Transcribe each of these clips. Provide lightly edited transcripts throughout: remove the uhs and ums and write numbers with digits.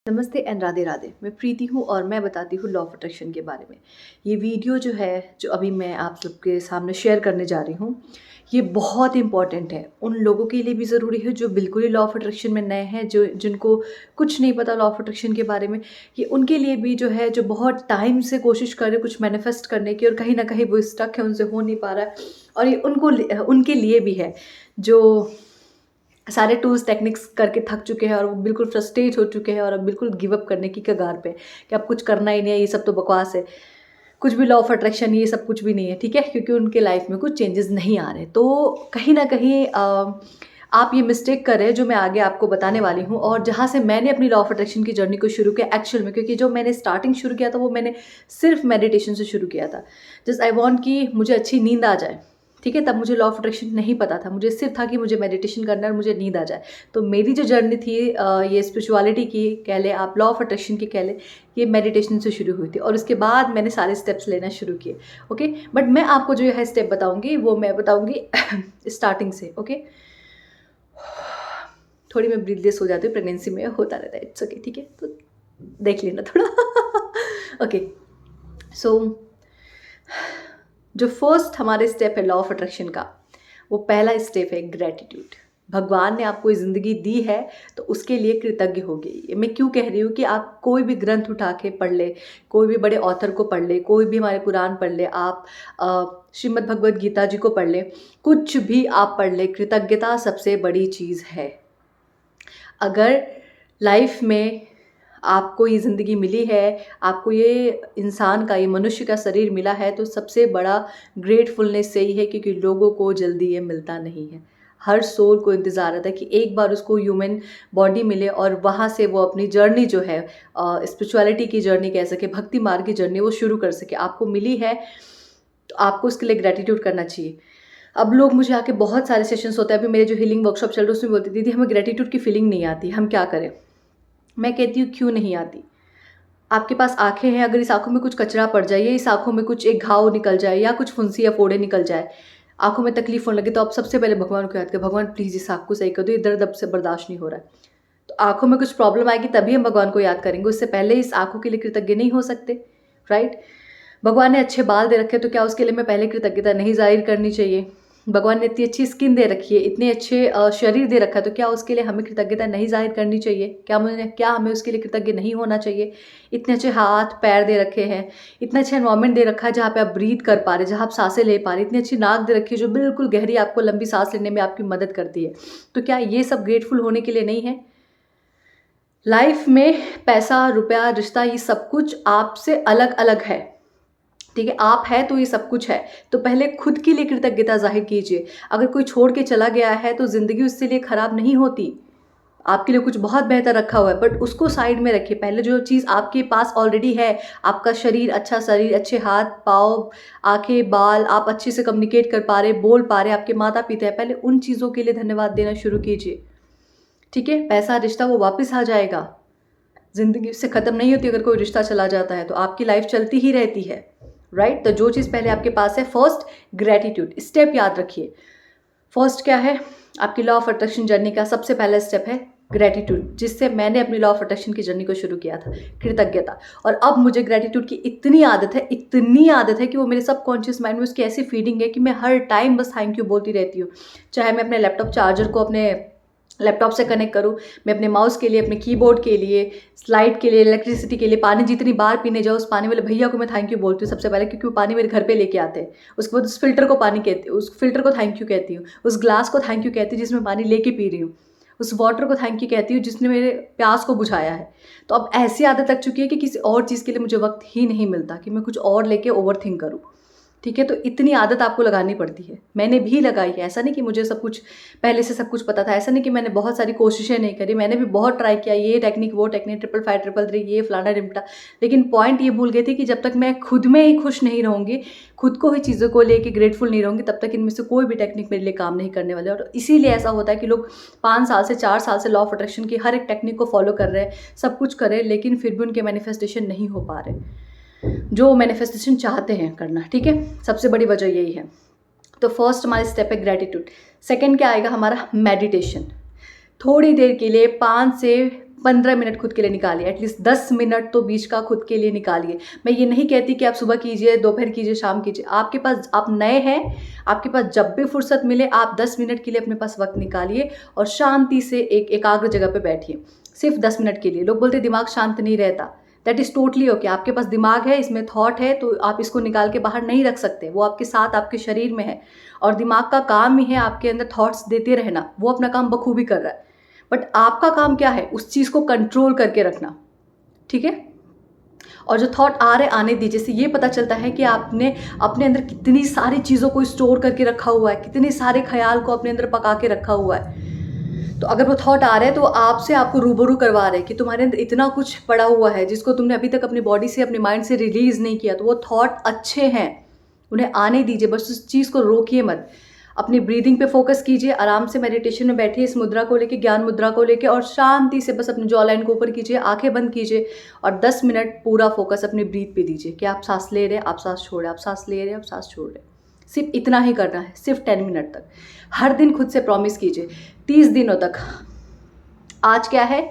नमस्ते एंड राधे राधे। मैं प्रीति हूँ और मैं बताती हूँ लॉ ऑफ अट्रैक्शन के बारे में। ये वीडियो जो है जो अभी मैं आप सबके सामने शेयर करने जा रही हूँ, ये बहुत इम्पॉर्टेंट है। उन लोगों के लिए भी ज़रूरी है जो बिल्कुल ही लॉ ऑफ अट्रैक्शन में नए हैं, जो जिनको कुछ नहीं पता लॉ ऑफ अट्रैक्शन के बारे में। ये उनके लिए भी जो है जो बहुत टाइम से कोशिश कर रहे कुछ मैनिफेस्ट करने की और कहीं ना कहीं वो स्टक है, उनसे हो नहीं पा रहा है। और ये उनके लिए भी है जो सारे टूल्स टेक्निक्स करके थक चुके हैं और वो बिल्कुल फ्रस्ट्रेट हो चुके हैं और अब बिल्कुल गिव अप करने की कगार पे कि अब कुछ करना ही नहीं है, ये सब तो बकवास है, कुछ भी लॉ ऑफ अट्रैक्शन ये सब कुछ भी नहीं है, ठीक है, क्योंकि उनके लाइफ में कुछ चेंजेस नहीं आ रहे। तो कहीं ना कहीं आप ये मिस्टेक कर रहे हैं जो मैं आगे आपको बताने वाली हूँ और जहाँ से मैंने अपनी लॉ ऑफ अट्रैक्शन की जर्नी को शुरू किया एक्चुअल में, क्योंकि जो मैंने स्टार्टिंग शुरू किया था वो मैंने सिर्फ मेडिटेशन से शुरू किया था। जस्ट आई वॉन्ट कि मुझे अच्छी नींद आ जाए, ठीक है। तब मुझे लॉ ऑफ अट्रैक्शन नहीं पता था, मुझे सिर्फ था कि मुझे मेडिटेशन करना है और मुझे नींद आ जाए। तो मेरी जो जर्नी थी ये स्पिरिचुअलिटी की कह ले, आप लॉ ऑफ अट्रैक्शन की कह ले, ये मेडिटेशन से शुरू हुई थी और उसके बाद मैंने सारे स्टेप्स लेना शुरू किए। ओके, बट मैं आपको जो है स्टेप बताऊंगी वो मैं बताऊंगी स्टार्टिंग से। ओके, थोड़ी मैं ब्रीथलेस हो जाती हूँ, प्रेगनेंसी में होता रहता है, इट्स ओके, ठीक है, तो देख लेना थोड़ा। ओके, सो जो फर्स्ट हमारे स्टेप है लॉ ऑफ अट्रैक्शन का, वो पहला स्टेप है ग्रेटिट्यूड। भगवान ने आपको ये ज़िंदगी दी है तो उसके लिए कृतज्ञ हो गई। मैं क्यों कह रही हूँ कि आप कोई भी ग्रंथ उठा के पढ़ ले, कोई भी बड़े ऑथर को पढ़ ले, कोई भी हमारे पुराण पढ़ ले, आप श्रीमद् भगवद गीता जी को पढ़ ले, कुछ भी आप पढ़ ले, कृतज्ञता सबसे बड़ी चीज़ है। अगर लाइफ में आपको ये ज़िंदगी मिली है, आपको ये इंसान का, ये मनुष्य का शरीर मिला है, तो सबसे बड़ा ग्रेटफुलनेस यही है क्योंकि लोगों को जल्दी ये मिलता नहीं है। हर सोल को इंतज़ार रहता है कि एक बार उसको ह्यूमन बॉडी मिले और वहाँ से वो अपनी जर्नी जो है स्पिरिचुअलिटी की जर्नी कह सके, भक्ति मार्ग की जर्नी वो शुरू कर सके। आपको मिली है तो आपको उसके लिए ग्रेटिट्यूड करना चाहिए। अब लोग मुझे आके बहुत सारे सेशंस होते हैं, अभी मेरे जो हीलिंग वर्कशॉप चल रहे हैं उसमें बोलती दीदी हमें ग्रेटिट्यूड की फीलिंग नहीं आती, हम क्या करें। मैं कहती हूँ क्यों नहीं आती। आपके पास आँखें हैं, अगर इस आँखों में कुछ कचरा पड़ जाए या इस आँखों में कुछ एक घाव निकल जाए या कुछ फुंसी या फोड़े निकल जाए, आँखों में तकलीफ होने लगे, तो आप सबसे पहले भगवान को याद करें, भगवान प्लीज़ इस आँख को सही कर दो, ये दर्द अब से बर्दाश्त नहीं हो रहा है। तो आँखों में कुछ प्रॉब्लम आएगी तभी हम भगवान को याद करेंगे, उससे पहले इस आँखों के लिए कृतज्ञ नहीं हो सकते, राइट। भगवान ने अच्छे बाल दे रखे तो क्या उसके लिए मैं पहले कृतज्ञता नहीं जाहिर करनी चाहिए। भगवान ने इतनी अच्छी स्किन दे रखी है, इतने अच्छे शरीर दे रखा है, तो क्या उसके लिए हमें कृतज्ञता नहीं जाहिर करनी चाहिए। क्या हमें उसके लिए कृतज्ञ नहीं होना चाहिए। इतने अच्छे हाथ पैर दे रखे हैं, इतना अच्छा एनवायरनमेंट दे रखा है जहाँ पे आप ब्रीथ कर पा रहे, जहाँ आप सांसें ले पा रहे, इतनी अच्छी नाक दे रखी है जो बिल्कुल गहरी आपको लंबी सांस लेने में आपकी मदद करती है। तो क्या ये सब ग्रेटफुल होने के लिए नहीं है। लाइफ में पैसा, रुपया, रिश्ता, ये सब कुछ आपसे अलग अलग है, ठीक है। आप है तो ये सब कुछ है, तो पहले खुद के लिए कृतज्ञता जाहिर कीजिए। अगर कोई छोड़ के चला गया है तो ज़िंदगी उसके लिए ख़राब नहीं होती, आपके लिए कुछ बहुत बेहतर रखा हुआ है, बट उसको साइड में रखिए। पहले जो चीज़ आपके पास ऑलरेडी है, आपका शरीर, अच्छा शरीर, अच्छे हाथ पाँव, आंखें, बाल, आप अच्छे से कम्युनिकेट कर पा रहे, बोल पा रहे, आपके माता पिता है, पहले उन चीज़ों के लिए धन्यवाद देना शुरू कीजिए, ठीक है। पैसा, रिश्ता वो वापस आ जाएगा, ज़िंदगी उससे ख़त्म नहीं होती। अगर कोई रिश्ता चला जाता है तो आपकी लाइफ चलती ही रहती है, राइट। तो जो चीज़ पहले आपके पास है, फर्स्ट ग्रेटिट्यूड। स्टेप याद रखिए, फर्स्ट क्या है आपकी लॉ ऑफ अट्रैक्शन जर्नी का सबसे पहला स्टेप है ग्रेटिट्यूड, जिससे मैंने अपनी लॉ ऑफ अट्रैक्शन की जर्नी को शुरू किया था, कृतज्ञता। और अब मुझे ग्रेटिट्यूड की इतनी आदत है, इतनी आदत है कि वो मेरे सबकॉन्शियस माइंड में उसकी ऐसी फीडिंग है कि मैं हर टाइम बस थैंक यू बोलती रहती हूँ। चाहे मैं अपने लैपटॉप चार्जर को अपने लैपटॉप से कनेक्ट करूँ, मैं अपने माउस के लिए, अपने कीबोर्ड के लिए, स्लाइड के लिए, इलेक्ट्रिसिटी के लिए, पानी जितनी बार पीने जाओ उस पानी वाले भैया को मैं थैंक यू बोलती हूँ सबसे पहले, क्योंकि वो पानी मेरे घर पे लेके आते हैं। उसके बाद उस फिल्टर को पानी कहती हूँ, उस फिल्टर को थैंक यू कहती हूँ, उस ग्लास को थैंक यू कहती हूँ जिसमें पानी लेके पी रही हूँ, उस वाटर को थैंक यू कहती हूँ जिसने मेरे प्यास को बुझाया है। तो अब ऐसी आदत लग चुकी है कि किसी और चीज़ के लिए मुझे वक्त ही नहीं मिलता कि मैं कुछ और लेके ओवर थिंक करूँ, ठीक है। तो इतनी आदत आपको लगानी पड़ती है, मैंने भी लगाई है। ऐसा नहीं कि मुझे सब कुछ पहले से सब कुछ पता था, ऐसा नहीं कि मैंने बहुत सारी कोशिशें नहीं करी, मैंने भी बहुत ट्राई किया, ये टेक्निक वो टेक्निक, 555 333, ये फलाना रिमटा, लेकिन पॉइंट ये भूल गई थी कि जब तक मैं खुद में ही खुश नहीं रहूँगी, खुद को ही चीज़ों को लेके ग्रेटफुल नहीं रहूँगी, तब तक इनमें से कोई भी टेक्निक मेरे लिए काम नहीं करने वाले। और इसीलिए ऐसा होता है कि लोग 5 साल से 4 साल से लॉ ऑफ अट्रैक्शन की हर एक टेक्निक को फॉलो कर रहे हैं, सब कुछ कर रहे हैं, लेकिन फिर भी उनके मैनिफेस्टेशन नहीं हो पा रहे जो मैनिफेस्टेशन चाहते हैं करना, ठीक है। सबसे बड़ी वजह यही है। तो फर्स्ट हमारा स्टेप है ग्रेटिट्यूड। सेकंड क्या आएगा हमारा, मेडिटेशन। थोड़ी देर के लिए 5 से 15 मिनट खुद के लिए निकालिए, एटलीस्ट 10 मिनट तो बीच का खुद के लिए निकालिए। मैं ये नहीं कहती कि आप सुबह कीजिए, दोपहर कीजिए, शाम कीजिए, आपके पास, आप नए हैं, आपके पास जब भी फुर्सत मिले आप 10 मिनट के लिए अपने पास वक्त निकालिए और शांति से एक एकाग्र जगह पे बैठिए, सिर्फ 10 मिनट के लिए। लोग बोलते हैं दिमाग शांत नहीं रहता, दैट इज़ टोटली ओके। आपके पास दिमाग है, इसमें थॉट है, तो आप इसको निकाल के बाहर नहीं रख सकते, वो आपके साथ आपके शरीर में है और दिमाग का काम ही है आपके अंदर थॉट्स देते रहना, वो अपना काम बखूबी कर रहा है। बट आपका काम क्या है, उस चीज़ को कंट्रोल करके रखना, ठीक है। और जो थॉट आ रहे आने दीजिए, से ये पता चलता है कि आपने अपने अंदर कितनी सारी चीज़ों को स्टोर करके रखा हुआ है, कितने सारे ख्याल को अपने अंदर पका के रखा हुआ है। तो अगर वो थॉट आ रहे हैं तो आपसे आपको रूबरू करवा रहे हैं कि तुम्हारे अंदर इतना कुछ पड़ा हुआ है जिसको तुमने अभी तक अपनी बॉडी से, अपने माइंड से रिलीज़ नहीं किया। तो वो थॉट अच्छे हैं, उन्हें आने दीजिए, बस उस चीज़ को रोकिए मत। अपनी ब्रीदिंग पे फोकस कीजिए, आराम से मेडिटेशन में बैठिए, इस मुद्रा को लेके, ज्ञान मुद्रा को लेके, और शांति से बस अपनी जॉ लाइन को ऊपर कीजिए, आंखें बंद कीजिए और 10 मिनट पूरा फोकस अपनी ब्रीथ पे दीजिए कि आप सांस ले रहे हैं, आप सांस छोड़ रहे हैं, आप सांस ले रहे हैं, आप सांस छोड़ रहे हैं। सिर्फ इतना ही करना है, सिर्फ 10 मिनट तक। हर दिन खुद से प्रॉमिस कीजिए 30 दिनों तक। आज क्या है,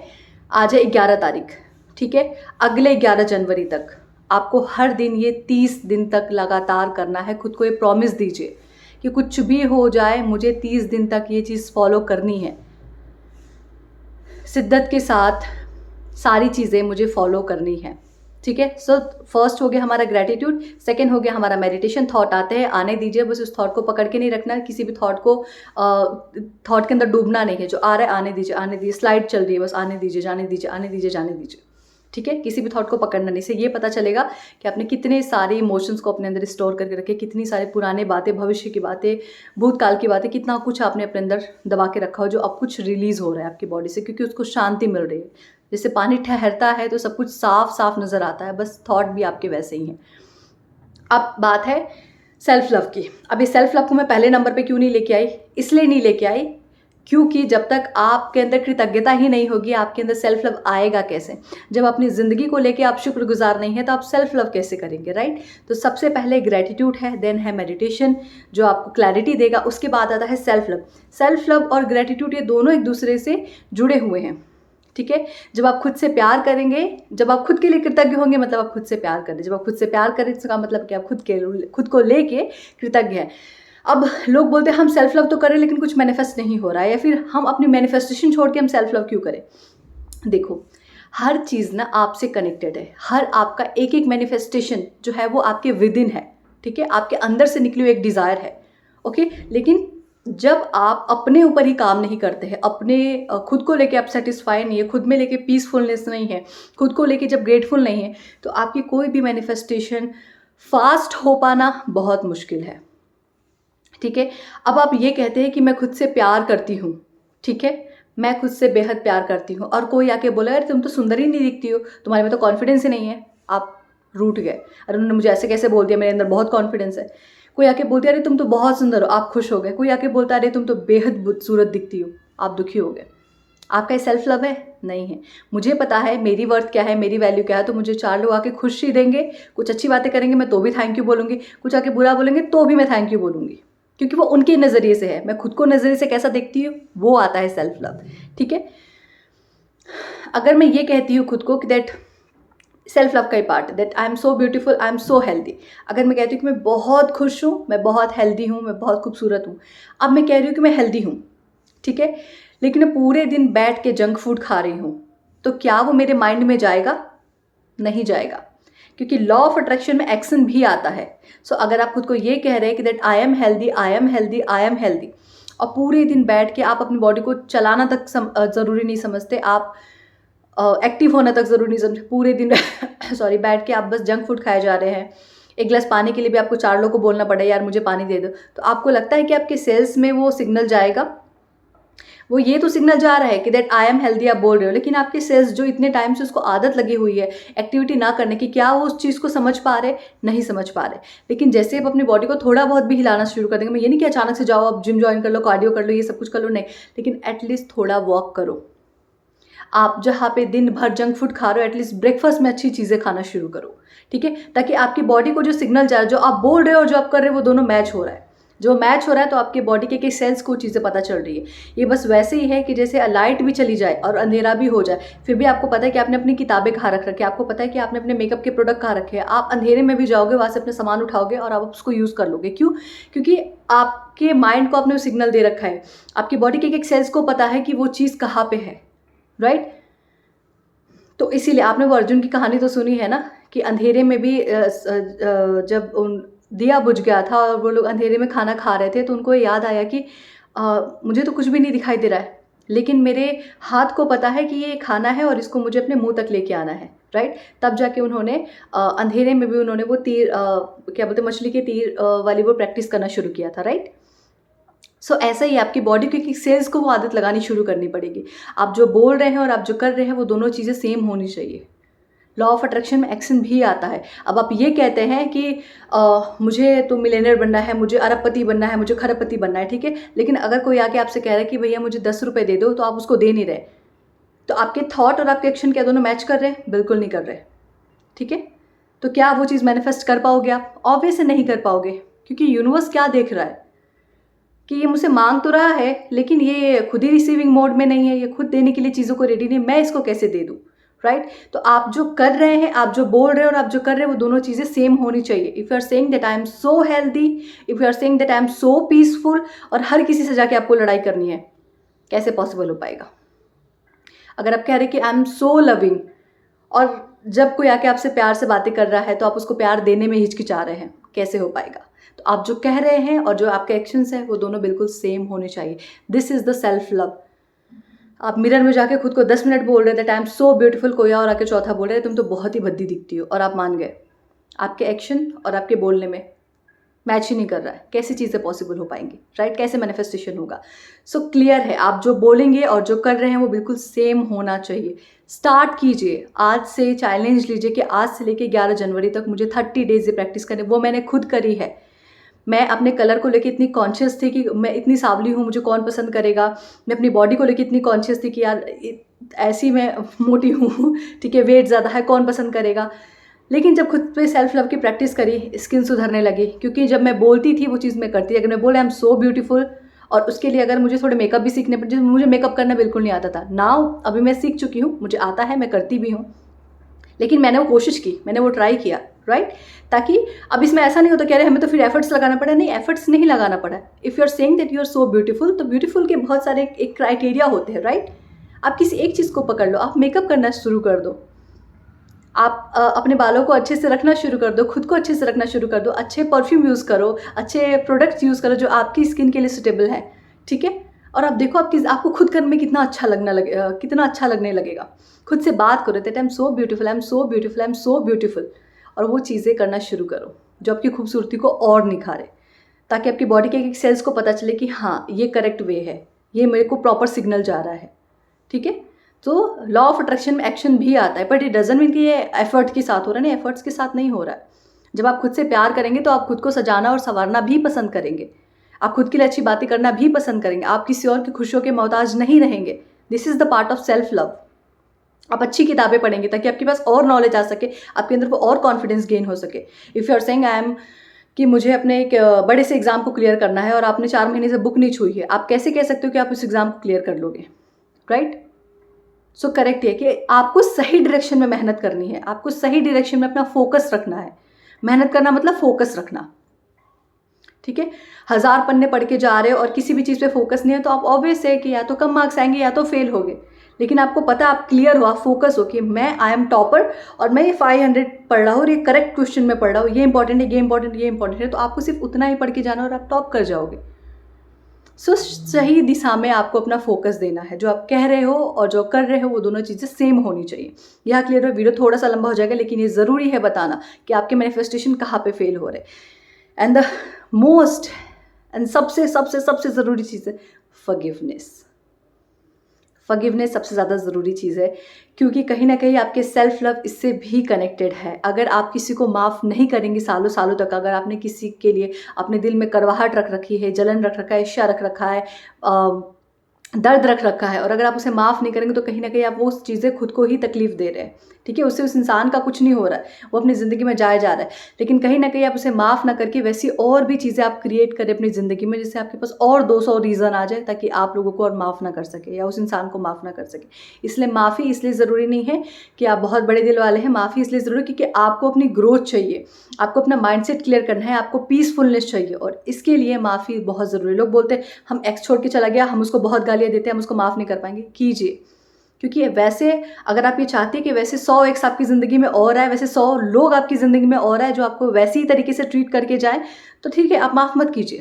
आज है 11 तारीख, ठीक है। अगले 11 जनवरी तक आपको हर दिन ये 30 दिन तक लगातार करना है। खुद को ये प्रॉमिस दीजिए कि कुछ भी हो जाए मुझे 30 दिन तक ये चीज़ फॉलो करनी है, शिद्दत के साथ सारी चीज़ें मुझे फॉलो करनी है, ठीक है। सो फर्स्ट हो गया हमारा ग्रैटिट्यूड, सेकंड हो गया हमारा मेडिटेशन। थॉट आते हैं, आने दीजिए, बस उस थॉट को पकड़ के नहीं रखना, किसी भी थॉट को थॉट के अंदर डूबना नहीं है। जो आ रहा है आने दीजिए, आने दीजिए, स्लाइड चल रही है, बस आने दीजिए, जाने दीजिए, आने दीजिए, जाने दीजिए, ठीक है। किसी भी थॉट को पकड़ना नहीं, से ये पता चलेगा कि आपने कितने सारे इमोशंस को अपने अंदर स्टोर करके रखे, कितनी सारी पुरानी बातें, भविष्य की बातें, भूतकाल की बातें, कितना कुछ आपने अपने अंदर दबा के रखा हो जो अब कुछ रिलीज़ हो रहा है आपकी बॉडी से, क्योंकि उसको शांति मिल रही है। जैसे पानी ठहरता है तो सब कुछ साफ साफ नज़र आता है, बस थॉट भी आपके वैसे ही हैं। अब बात है सेल्फ लव की। अब ये सेल्फ लव को मैं पहले नंबर पे क्यों नहीं लेके आई, इसलिए नहीं लेके आई क्योंकि जब तक आपके अंदर कृतज्ञता ही नहीं होगी, आपके अंदर सेल्फ लव आएगा कैसे। जब अपनी ज़िंदगी को लेके आप शुक्रगुजार नहीं है तो आप सेल्फ लव कैसे करेंगे, राइट। तो सबसे पहले ग्रैटिट्यूड है, देन है मेडिटेशन जो आपको क्लैरिटी देगा, उसके बाद आता है सेल्फ लव। सेल्फ लव और ग्रैटिट्यूड ये दोनों एक दूसरे से जुड़े हुए हैं, ठीक है। जब आप खुद से प्यार करेंगे, जब आप खुद के लिए कृतज्ञ होंगे, मतलब आप खुद से प्यार करें। जब आप खुद से प्यार करें इसका मतलब कि आप खुद को लेके कृतज्ञ हैं। अब लोग बोलते हैं हम सेल्फ लव तो करें लेकिन कुछ मैनिफेस्ट नहीं हो रहा है, या फिर हम अपनी मैनिफेस्टेशन छोड़ के हम सेल्फ लव क्यों करें। देखो, हर चीज़ ना आपसे कनेक्टेड है। हर आपका एक एक मैनिफेस्टेशन जो है वो आपके विद इन है, ठीक है। आपके अंदर से निकली हुई एक डिज़ायर है, ओके। लेकिन जब आप अपने ऊपर ही काम नहीं करते हैं, अपने खुद को लेके आप सेटिस्फाई नहीं है, खुद में लेके पीसफुलनेस नहीं है, खुद को लेके जब ग्रेटफुल नहीं है, तो आपकी कोई भी मैनिफेस्टेशन फास्ट हो पाना बहुत मुश्किल है, ठीक है। अब आप ये कहते हैं कि मैं खुद से प्यार करती हूँ, ठीक है, मैं खुद से बेहद प्यार करती हूँ, और कोई आके बोला यार तुम तो सुंदर ही नहीं दिखती हो, तुम्हारे में तो कॉन्फिडेंस ही नहीं है, आप रूठ गए। अरे उन्होंने मुझे ऐसे कैसे बोल दिया, मेरे अंदर बहुत कॉन्फिडेंस है। कोई आके बोलते अरे तुम तो बहुत सुंदर हो, आप खुश हो गए। कोई आके बोलता अरे तुम तो बेहद खूबसूरत दिखती हो, आप दुखी हो गए। आपका ये सेल्फ लव है? नहीं है। मुझे पता है मेरी वर्थ क्या है, मेरी वैल्यू क्या है, तो मुझे 4 लोग आके खुशी देंगे, कुछ अच्छी बातें करेंगे मैं तो भी थैंक यू बोलूँगी, कुछ आके बुरा बोलेंगे तो भी मैं थैंक यू बोलूँगी, क्योंकि वो उनके नज़रिए से है। मैं खुद को नज़रिए से कैसा देखती हूँ वो आता है सेल्फ लव, ठीक है। अगर मैं ये कहती हूँ खुद को कि दैट सेल्फ लव का ही part, that I am so beautiful, I am so healthy. अगर मैं कहती हूँ कि मैं बहुत खुश हूँ, मैं बहुत हेल्दी हूँ, मैं बहुत खूबसूरत हूँ, अब मैं कह रही हूँ कि मैं हेल्दी हूँ, ठीक है, लेकिन मैं पूरे दिन बैठ के जंक फूड खा रही हूँ, तो क्या वो मेरे माइंड में जाएगा? नहीं जाएगा, क्योंकि लॉ ऑफ अट्रैक्शन में एक्शन भी आता है। सो अगर आप खुद को ये कह रहे हैं कि that I am healthy, I am healthy, I am healthy, और पूरे दिन बैठ के आप अपनी बॉडी को चलाना तक ज़रूरी नहीं समझते, आप एक्टिव होना तक ज़रूरी नहीं समझते, पूरे दिन सॉरी बैठ के आप बस जंक फूड खाए जा रहे हैं, एक गिलास पानी के लिए भी आपको 4 लोगों को बोलना पड़े यार मुझे पानी दे दो, तो आपको लगता है कि आपके सेल्स में वो सिग्नल जाएगा? वो ये तो सिग्नल जा रहा है कि दैट आई एम हेल्दी आप बोल रहे हो, लेकिन आपके सेल्स जो इतने टाइम से उसको आदत लगी हुई है एक्टिविटी ना करने की, क्या वो उस चीज़ को समझ पा रहे? नहीं समझ पा रहे। लेकिन जैसे आप अपनी बॉडी को थोड़ा बहुत भी हिलाना शुरू कर देंगे, मैं ये नहीं कि अचानक से जाओ आप जिम ज्वाइन कर लो, कार्डियो कर लो, ये सब कुछ कर लो, नहीं, लेकिन एटलीस्ट थोड़ा वॉक करो। आप जहाँ पे दिन भर जंक फूड खा रहे हो, एटलीस्ट ब्रेकफास्ट में अच्छी चीज़ें खाना शुरू करो, ठीक है, ताकि आपकी बॉडी को जो सिग्नल जा रहा है, जो आप बोल रहे हो और जो आप कर रहे हो, वो दोनों मैच हो रहा है। जो मैच हो रहा है, तो आपके बॉडी के सेल्स को चीज़ें पता चल रही है। ये बस वैसे ही है कि जैसे लाइट भी चली जाए और अंधेरा भी हो जाए, फिर भी आपको पता है कि आपने अपनी किताबें कहाँ रख रखी है, आपको पता है कि आपने अपने मेकअप के प्रोडक्ट कहाँ रखे हैं। आप अंधेरे में भी जाओगे, वहाँ से अपने सामान उठाओगे और आप उसको यूज़ कर लोगे। क्यों? क्योंकि आपके माइंड को आपने सिग्नल दे रखा है, आपकी बॉडी के एक सेल्स को पता है कि वो चीज़ कहाँ पे है, राइट। तो इसीलिए आपने वो अर्जुन की कहानी तो सुनी है ना, कि अंधेरे में भी जब दिया बुझ गया था और वो लोग अंधेरे में खाना खा रहे थे, तो उनको याद आया कि मुझे तो कुछ भी नहीं दिखाई दे रहा है, लेकिन मेरे हाथ को पता है कि ये खाना है और इसको मुझे अपने मुंह तक लेके आना है, राइट। तब जाके उन्होंने अंधेरे में भी उन्होंने वो तीर क्या बोलते, मछली के तीर वाली वो प्रैक्टिस करना शुरू किया था, राइट। सो ऐसा ही आपकी बॉडी की सेल्स को वो आदत लगानी शुरू करनी पड़ेगी। आप जो बोल रहे हैं और आप जो कर रहे हैं, वो दोनों चीज़ें सेम होनी चाहिए। लॉ ऑफ अट्रैक्शन में एक्शन भी आता है। अब आप ये कहते हैं कि मुझे तो मिलियनेयर बनना है, मुझे अरबपति बनना है, मुझे खरबपति बनना है, ठीक है। लेकिन अगर कोई आके आपसे कह रहा है कि भैया मुझे 10 रुपये दे दो, तो आप उसको दे नहीं रहे, तो आपके थॉट और आपके एक्शन क्या दोनों मैच कर रहे हैं? बिल्कुल नहीं कर रहे, ठीक है। तो क्या वो चीज़ मैनिफेस्ट कर पाओगे आप? ऑब्वियस नहीं कर पाओगे, क्योंकि यूनिवर्स क्या देख रहा है कि ये मुझसे मांग तो रहा है, लेकिन ये खुद ही रिसीविंग मोड में नहीं है, ये खुद देने के लिए चीज़ों को रेडी नहीं, मैं इसको कैसे दे दूँ, राइट। तो आप जो कर रहे हैं, आप जो बोल रहे हैं और आप जो कर रहे हैं, वो दोनों चीज़ें सेम होनी चाहिए। If you are saying that I am so healthy, if you are saying that I am so peaceful, और हर किसी से जाके आपको लड़ाई करनी है, कैसे पॉसिबल हो पाएगा? अगर आप कह रहे हैं कि आई एम सो लविंग, और जब कोई आके आपसे प्यार से बातें कर रहा है तो आप उसको प्यार देने में हिचकिचा रहे हैं, कैसे हो पाएगा? तो आप जो कह रहे हैं और जो आपके एक्शंस हैं, वो दोनों बिल्कुल सेम होने चाहिए। This is the self love. आप मिरर में जाके खुद को 10 मिनट बोल रहे थे, आई एम सो ब्यूटीफुल, कोई और आके चौथा बोल रहे तुम तो बहुत ही भद्दी दिखती हो, और आप मान गए। आपके एक्शन और आपके बोलने में मैच ही नहीं कर रहा है, कैसी चीज़ें पॉसिबल हो पाएंगी, राइट। कैसे मैनिफेस्टेशन होगा? सो क्लियर है, आप जो बोलेंगे और जो कर रहे हैं वो बिल्कुल सेम होना चाहिए। स्टार्ट कीजिए आज से, चैलेंज लीजिए कि आज से लेके 11 जनवरी तक मुझे 30 डेज ये प्रैक्टिस करनी। वो मैंने खुद करी है। मैं अपने कलर को लेके इतनी कॉन्शियस थी कि मैं इतनी सांवली हूँ, मुझे कौन पसंद करेगा। मैं अपनी बॉडी को लेके इतनी कॉन्शियस थी कि यार ऐसी मैं मोटी हूँ, ठीक है, वेट ज़्यादा है, कौन पसंद करेगा। लेकिन जब खुद पे सेल्फ लव की प्रैक्टिस करी, स्किन सुधरने लगी, क्योंकि जब मैं बोलती थी वो चीज़ मैं करती। अगर मैं बोला आई एम सो ब्यूटीफुल, और उसके लिए अगर मुझे थोड़े मेकअप भी सीखने पड़े, मुझे मेकअप करना बिल्कुल नहीं आता था। नाउ अभी मैं सीख चुकी हूँ, मुझे आता है, मैं करती भी हूँ, लेकिन मैंने वो कोशिश की, मैंने वो ट्राई किया, राइट। ताकि अब इसमें ऐसा नहीं होता कि अरे हमें तो फिर एफर्ट्स लगाना पड़ा। नहीं, एफर्ट्स नहीं लगाना पड़ा। If you are saying that you are so beautiful, तो ब्यूटीफुल के बहुत सारे एक क्राइटेरिया होते हैं, राइट। आप किसी एक चीज़ को पकड़ लो, आप मेकअप करना शुरू कर दो, आप अपने बालों को अच्छे से रखना शुरू कर दो, खुद को अच्छे से रखना शुरू कर दो, अच्छे परफ्यूम यूज़ करो, अच्छे प्रोडक्ट्स यूज़ करो जो आपकी स्किन के लिए सुटेबल है, ठीक है। और आप देखो आपको खुद करने में कितना अच्छा लगने लगेगा। खुद से बात करो that I am so beautiful, I am so beautiful, I am so beautiful, और वो चीज़ें करना शुरू करो जो आपकी खूबसूरती को और निखारे, ताकि आपकी बॉडी के एक सेल्स को पता चले कि हाँ ये करेक्ट वे है, ये मेरे को प्रॉपर सिग्नल जा रहा है, ठीक है। तो लॉ ऑफ अट्रैक्शन में एक्शन भी आता है, बट इट डजंट मीन कि ये एफर्ट के साथ हो रहा है। नहीं, एफर्ट्स के साथ नहीं हो रहा है। जब आप खुद से प्यार करेंगे तो आप खुद को सजाना और संवारना भी पसंद करेंगे, आप खुद के लिए अच्छी बातें करना भी पसंद करेंगे, आप किसी और की खुशियों के मोहताज नहीं रहेंगे। This is the part of self love. आप अच्छी किताबें पढ़ेंगे ताकि आपके पास और नॉलेज आ सके, आपके अंदर वो और कॉन्फिडेंस गेन हो सके। If you are saying I am कि मुझे अपने एक बड़े से एग्जाम को क्लियर करना है और आपने 4 महीने से बुक नहीं छुई है, आप कैसे कह सकते हो कि आप उस एग्जाम को क्लियर कर लोगे, राइट। सो करेक्ट है कि आपको सही डायरेक्शन में मेहनत करनी है, आपको सही डायरेक्शन में अपना फोकस रखना है। मेहनत करना मतलब फोकस रखना, ठीक है। 1000 पन्ने पढ़ के जा रहे हो और किसी भी चीज़ पे फोकस नहीं है, तो आप ऑब्वियस है कि या तो कम मार्क्स आएंगे या तो फेल होगे। लेकिन आपको पता, आप क्लियर हो, आप फोकस हो कि मैं आई एम टॉपर और मैं ये 500 पढ़ रहा हूँ और ये करेक्ट क्वेश्चन में पढ़ रहा हूँ, ये इंपॉर्टेंट है, ये इंपॉर्टेंट, ये इंपॉर्टेंट है, तो आपको सिर्फ उतना ही पढ़ के जाना और आप टॉप कर जाओगे। सो सही दिशा में आपको अपना फोकस देना है। जो आप कह रहे हो और जो कर रहे हो वो दोनों चीज़ें सेम होनी चाहिए। यहाँ क्लियर हो? वीडियो थोड़ा सा लंबा हो जाएगा, लेकिन ये ज़रूरी है बताना कि आपके मैनिफेस्टेशन कहाँ पे फेल हो रहे। एंड द मोस्ट एंड सबसे सबसे सबसे ज़रूरी चीज़ है फॉरगिवनेस। फॉरगिवनेस सबसे ज़्यादा ज़रूरी चीज़ है, क्योंकि कहीं ना कहीं आपके सेल्फ लव इससे भी कनेक्टेड है। अगर आप किसी को माफ़ नहीं करेंगे सालों सालों तक, अगर आपने किसी के लिए अपने दिल में कड़वाहट रख रखी है, जलन रख रखा है, ईर्ष्या रख रखा है, दर्द रख रखा है, और अगर आप उसे माफ़ नहीं करेंगे तो कहीं ना कहीं आप वो चीज़ें खुद को ही तकलीफ दे रहे हैं, ठीक है। उससे उस इंसान का कुछ नहीं हो रहा है, वो अपनी ज़िंदगी में जाया जा रहा है, लेकिन कहीं ना कहीं आप उसे माफ़ ना करके वैसी और भी चीज़ें आप क्रिएट करें अपनी ज़िंदगी में, जिससे आपके पास और 200 रीज़न आ जाए ताकि आप लोगों को और माफ़ ना कर सके या उस इंसान को माफ़ ना कर सके। इसलिए माफ़ी इसलिए ज़रूरी नहीं है कि आप बहुत बड़े दिल वाले हैं, माफ़ी इसलिए ज़रूरी है क्योंकि आपको अपनी ग्रोथ चाहिए, आपको अपना माइंडसेट क्लियर करना है, आपको पीसफुलनेस चाहिए, और इसके लिए माफ़ी बहुत ज़रूरी है। लोग बोलते हैं हम एक्स छोड़ के चला गया, हम उसको बहुत गालियाँ देते हैं, हम उसको माफ़ नहीं कर पाएंगे। कीजिए, क्योंकि वैसे अगर आप ये चाहते हैं कि वैसे 100 एक्स आपकी ज़िंदगी में और आए, वैसे 100 लोग आपकी ज़िंदगी में और आए जो आपको वैसे ही तरीके से ट्रीट करके जाए, तो ठीक है, आप माफ़ मत कीजिए।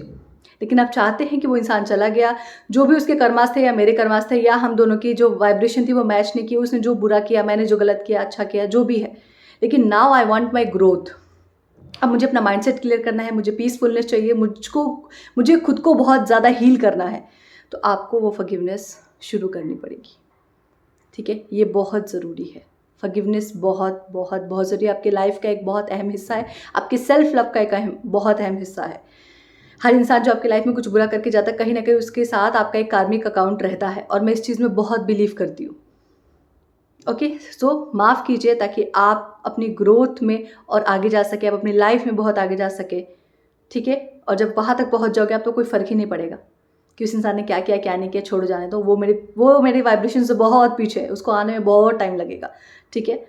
लेकिन आप चाहते हैं कि वो इंसान चला गया, जो भी उसके कर्मास थे या मेरे कर्मास थे, या हम दोनों की जो वाइब्रेशन थी वो मैच नहीं की, उसने जो बुरा किया, मैंने जो गलत किया, अच्छा किया, जो भी है, लेकिन now I want my growth. अब मुझे अपना माइंडसेट क्लियर करना है, मुझे पीसफुलनेस चाहिए, मुझे खुद को बहुत ज़्यादा हील करना है, तो आपको वो फॉरगिवनेस शुरू करनी पड़ेगी, ठीक है। ये बहुत ज़रूरी है, फॉरगिवनेस बहुत बहुत बहुत ज़रूरी है, आपके लाइफ का एक बहुत अहम हिस्सा है, आपके सेल्फ लव का एक बहुत अहम हिस्सा है। हर इंसान जो आपकी लाइफ में कुछ बुरा करके जाता है, कहीं ना कहीं उसके साथ आपका एक कार्मिक अकाउंट रहता है, और मैं इस चीज़ में बहुत बिलीव करती हूँ। ओके, सो माफ़ कीजिए ताकि आप अपनी ग्रोथ में और आगे जा सके, आप अपनी लाइफ में बहुत आगे जा सके, ठीक है। और जब वहाँ तक पहुँच जाओगे आप, तो कोई फ़र्क ही नहीं पड़ेगा कि उस इंसान ने क्या किया क्या नहीं किया, छोड़ जाने दो। वो मेरी वाइब्रेशन से बहुत पीछे है, उसको आने में बहुत टाइम लगेगा, ठीक है।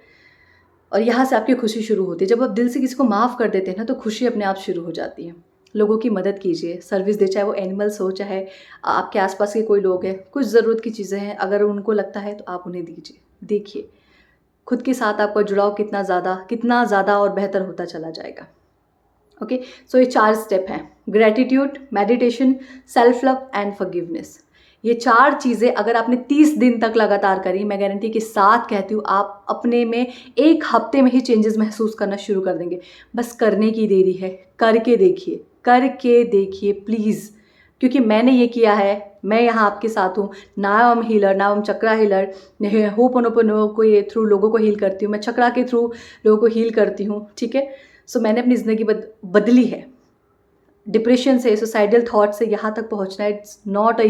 और यहाँ से आपकी खुशी शुरू होती है। जब आप दिल से किसी को माफ़ कर देते हैं ना, तो खुशी अपने आप शुरू हो जाती है। लोगों की मदद कीजिए, सर्विस दे, चाहे वो एनिमल्स हो, चाहे आपके आसपास के कोई लोग हैं, कुछ ज़रूरत की चीज़ें हैं, अगर उनको लगता है तो आप उन्हें दीजिए। देखिए खुद के साथ आपका जुड़ाव कितना ज़्यादा और बेहतर होता चला जाएगा। ओके, सो ये 4 स्टेप हैं: gratitude, meditation, self love and forgiveness. ये 4 चीज़ें अगर आपने 30 दिन तक लगातार करी, मैं गारंटी के साथ कहती हूँ आप अपने में 1 हफ्ते में ही चेंजेस महसूस करना शुरू कर देंगे। बस करने की देरी है, करके देखिए प्लीज़, क्योंकि मैंने ये किया है, मैं यहाँ आपके साथ हूँ। Now I am healer, now I am chakra healer, ho'oponopono के थ्रू लोगों को हील करती हूँ, मैं चक्रा के थ्रू लोगों को हील करती हूँ, ठीक है। सो मैंने अपनी ज़िंदगी बदली है। डिप्रेशन से, सुसाइडल थॉट से यहाँ तक पहुँचना, इट्स नॉट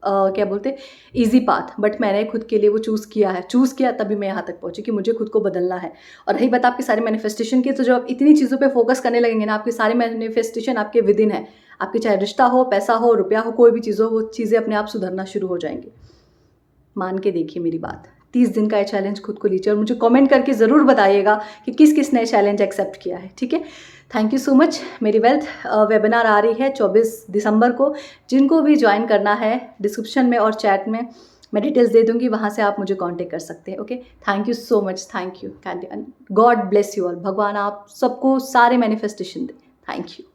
क्या बोलते ईजी पाथ, बट मैंने खुद के लिए वो चूज़ किया, तभी मैं यहाँ तक पहुँची कि मुझे खुद को बदलना है। और रही बात आपकी सारी मैनिफेस्टेशन की, तो जब आप इतनी चीज़ों पे फोकस करने लगेंगे ना, आपकी सारी मैनिफेस्टेशन आपके विद इन है। आपके चाहे रिश्ता हो, पैसा हो, रुपया हो, कोई भी चीज़ हो, वो चीज़ें अपने आप सुधरना शुरू हो जाएंगी। मान के देखिए मेरी बात। 30 दिन का ये चैलेंज खुद को लीजिए, और मुझे कमेंट करके ज़रूर बताइएगा कि किस किस ने चैलेंज एक्सेप्ट किया है, ठीक है। Thank you so much. मेरी वेल्थ वेबिनार आ रही है 24 दिसंबर को। जिनको भी ज्वाइन करना है, डिस्क्रिप्शन में और चैट में मैं डिटेल्स दे दूँगी, वहाँ से आप मुझे कॉन्टेक्ट कर सकते हैं। Okay, thank you so much, thank you. God bless you all. भगवान आप सबको सारे मैनिफेस्टेशन दे। Thank you.